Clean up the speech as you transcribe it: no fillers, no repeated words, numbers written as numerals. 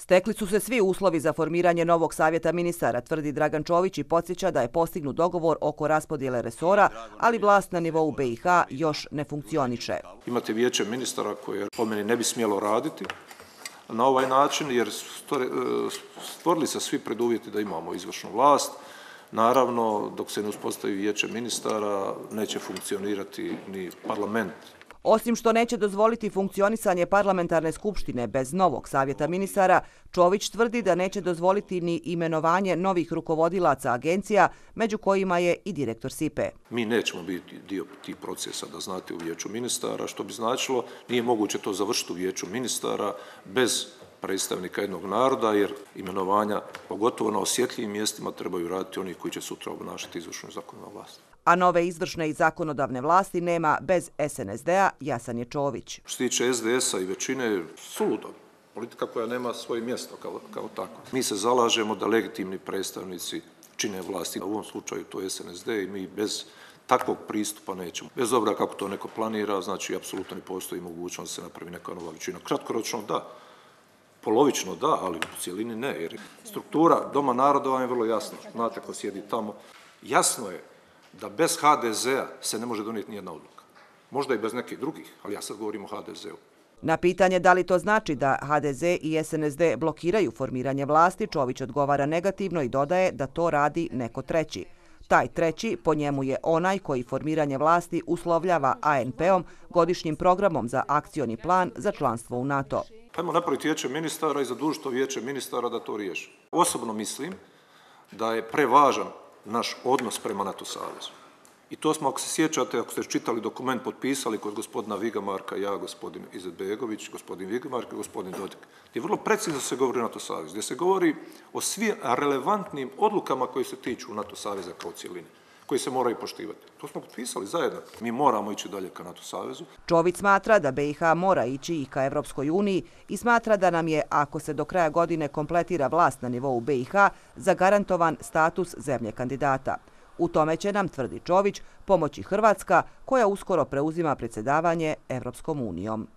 Stekli su se svi uslovi za formiranje novog savjeta ministara, tvrdi Dragan Čović i podsjeća da je postignut dogovor oko raspodjele resora, ali vlast na nivou BiH još ne funkcioniše. Imate vijeće ministara koje po meni ne bi smjelo raditi na ovaj način jer stvorili se svi preduvjeti da imamo izvršnu vlast. Naravno, dok se ne uspostavi vijeće ministara, neće funkcionirati ni parlament. Osim što neće dozvoliti funkcionisanje parlamentarne skupštine bez novog savjeta ministara, Čović tvrdi da neće dozvoliti ni imenovanje novih rukovodilaca agencija, među kojima je i direktor SIPA-e. Mi nećemo biti dio tih procesa, da znate, u vijeću ministara, što bi značilo nije moguće to završiti u vijeću ministara bez predstavnika jednog naroda, jer imenovanja, pogotovo na osjetljivim mjestima, trebaju raditi oni koji će sutra obnašati izvršnu i zakonodavnu vlast. A nove izvršne i zakonodavne vlasti nema bez SNSD-a, jasan je Čović. Što se tiče SDS-a i većine, suludo. Politika koja nema svoje mjesto kao tako. Mi se zalažemo da legitimni predstavnici čine vlasti. U ovom slučaju to je SNSD i mi bez takvog pristupa nećemo. Bez obzira kako to neko planira, znači apsolutno ne postoji mogućnost da se napravi neka nova većina. Kratkoročno da. Polovično da, ali u cijelini ne, jer struktura Doma naroda vam je vrlo jasna. Znate ko sjedi tamo. Jasno je da bez HDZ-a se ne može donijeti nijedna odluka. Možda i bez nekih drugih, ali ja sad govorim o HDZ-u. Na pitanje da li to znači da HDZ i SNSD blokiraju formiranje vlasti, Čović odgovara negativno i dodaje da to radi neko treći. Taj treći po njemu je onaj koji formiranje vlasti uslovljava ANP-om, godišnjim programom za akcioni plan za članstvo u NATO. Ajmo napraviti vijeće ministara i zadužiti to vijeće ministara da to riješi. Osobno mislim da je prevažan naš odnos prema NATO savezu. I to smo, ako se sjećate, ako ste čitali dokument, potpisali kod gospodina Vigamarka, ja, gospodin Izetbegović, gospodin Vigamark i gospodin Dodik. Gdje vrlo precizno se govori o NATO savezu, gdje se govori o svim relevantnim odlukama koje se tiču NATO saveza kao cijeline, koji se moraju poštivati. To smo potpisali zajedno. Mi moramo ići dalje ka NATO savezu. Čović smatra da BiH mora ići i ka Evropskoj uniji i smatra da nam je, ako se do kraja godine kompletira vlast na nivou BiH, zagarantovan status zemlje kandidata. U tome će nam, tvrdi Čović, pomoći Hrvatska, koja uskoro preuzima predsjedavanje Evropskom unijom.